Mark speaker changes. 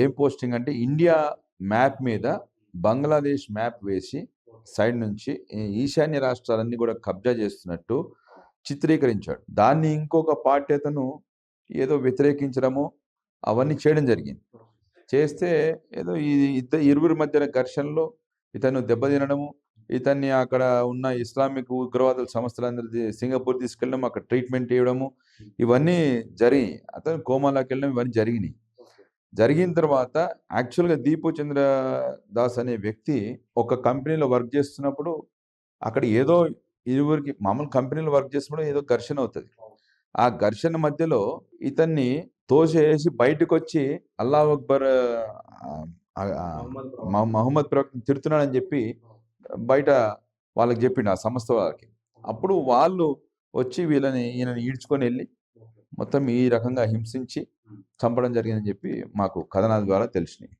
Speaker 1: ఏం పోస్టింగ్ అంటే India map మీద బంగ్లాదేశ్ మ్యాప్ వేసి సైడ్ నుంచి ఈశాన్య రాష్ట్రాలన్నీ కూడా కబ్జా చేస్తున్నట్టు చిత్రీకరించాడు. దాన్ని ఇంకొక పార్టీ అతను ఏదో వ్యతిరేకించడము అవన్నీ చేయడం జరిగింది. చేస్తే ఏదో ఇరువురి మధ్యన ఘర్షణలో ఇతను దెబ్బతినడము, ఇతన్ని అక్కడ ఉన్న ఇస్లామిక్ ఉగ్రవాదుల సంస్థలందరిది సింగపూర్ తీసుకెళ్ళడం, అక్కడ ట్రీట్మెంట్ ఇవ్వడము, ఇవన్నీ జరిగినాయి. అతను కోమాలోకి వెళ్ళడం ఇవన్నీ జరిగినాయి. జరిగిన తర్వాత యాక్చువల్గా దీపు చంద్ర దాస్ అనే వ్యక్తి ఒక కంపెనీలో వర్క్ చేస్తున్నప్పుడు అక్కడ ఏదో ఇరువురికి మామూలు కంపెనీలో వర్క్ చేసినప్పుడు ఏదో ఘర్షణ అవుతుంది. ఆ ఘర్షణ మధ్యలో ఇతన్ని తోసేసి బయటకు వచ్చి అల్లాహ్ అక్బర్ మహమ్మద్ ప్రవక్తని తిడుతున్నాడని చెప్పి బయట వాళ్ళకి చెప్పిండు ఆ సంస్థ వాళ్ళకి. అప్పుడు వాళ్ళు వచ్చి ఈయనని ఈడ్చుకొని వెళ్ళి మొత్తం ఈ రకంగా హింసించి చంపడం జరిగిందని చెప్పి మాకు కథనాల ద్వారా తెలిసినాయి.